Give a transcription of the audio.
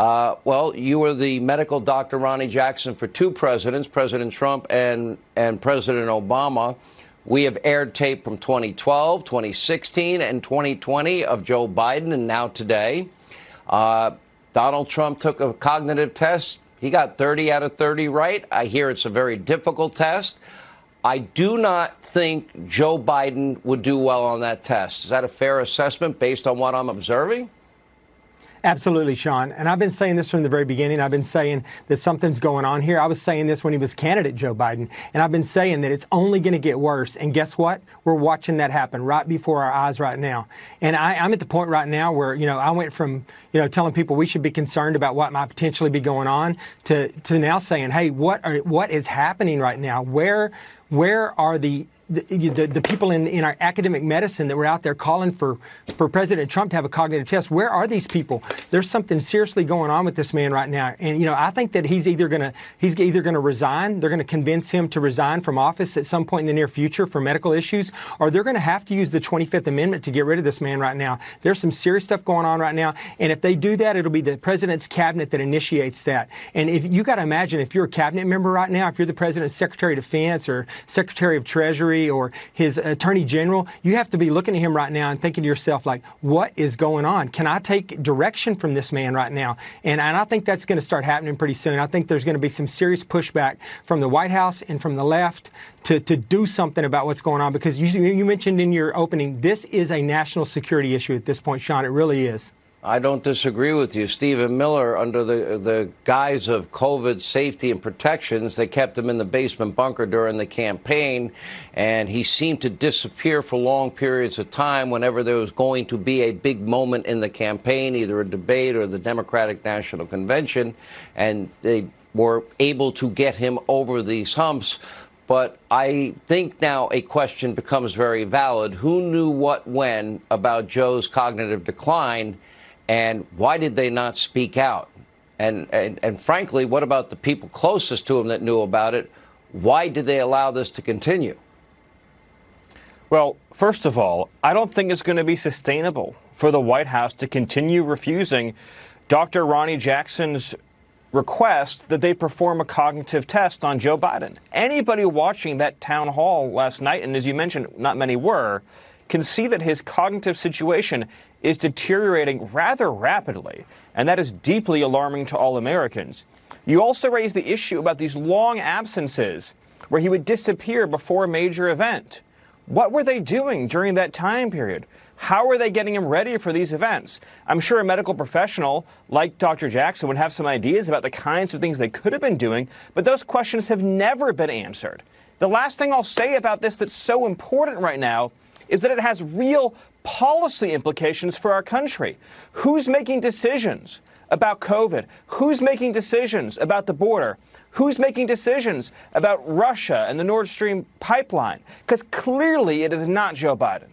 Well, you were the medical doctor, Ronnie Jackson, for two presidents, President Trump and President Obama. We have aired tape from 2012, 2016, and 2020 of Joe Biden, and now today. Donald Trump took a cognitive test. He got 30 out of 30 right. I hear it's a very difficult test. I do not think Joe Biden would do well on that test. Is that a fair assessment based on what I'm observing? Absolutely, Sean. And I've been saying this from the very beginning. I've been saying that something's going on here. I was saying this when he was candidate Joe Biden. And I've been saying that it's only going to get worse. And guess what? We're watching that happen right before our eyes right now. And I'm at the point right now where, I went from, telling people we should be concerned about what might potentially be going on to now saying, hey, what is happening right now? Where are the people in our academic medicine that were out there calling for President Trump to have a cognitive test? Where are these people? There's something seriously going on with this man right now. And, I think that he's either going to resign. They're going to convince him to resign from office at some point in the near future for medical issues, or they're going to have to use the 25th Amendment to get rid of this man right now. There's some serious stuff going on right now. And if they do that, it'll be the president's cabinet that initiates that. And if you got to imagine, if you're a cabinet member right now, if you're the president's Secretary of Defense or Secretary of Treasury or his Attorney General, you have to be looking at him right now and thinking to yourself, like, what is going on? Can I take direction from this man right now? And I think that's going to start happening pretty soon. I think there's going to be some serious pushback from the White House and from the left to do something about what's going on, because you mentioned in your opening, this is a national security issue at this point, Sean. It really is. I don't disagree with you. Stephen Miller, under the guise of COVID safety and protections, they kept him in the basement bunker during the campaign, and he seemed to disappear for long periods of time whenever there was going to be a big moment in the campaign, either a debate or the Democratic National Convention, and they were able to get him over these humps. But I think now a question becomes very valid. Who knew what when about Joe's cognitive decline? And why did they not speak out? And frankly, what about the people closest to him that knew about it? Why did they allow this to continue? Well, first of all, I don't think it's going to be sustainable for the White House to continue refusing Dr. Ronnie Jackson's request that they perform a cognitive test on Joe Biden. Anybody watching that town hall last night, and as you mentioned, not many were, can see that his cognitive situation is deteriorating rather rapidly, and that is deeply alarming to all Americans. You also raised the issue about these long absences where he would disappear before a major event. What were they doing during that time period? How are they getting him ready for these events? I'm sure a medical professional like Dr. Jackson would have some ideas about the kinds of things they could have been doing, but those questions have never been answered. The last thing I'll say about this that's so important right now is that it has real policy implications for our country. Who's making decisions about COVID? Who's making decisions about the border? Who's making decisions about Russia and the Nord Stream pipeline? Because clearly it is not Joe Biden.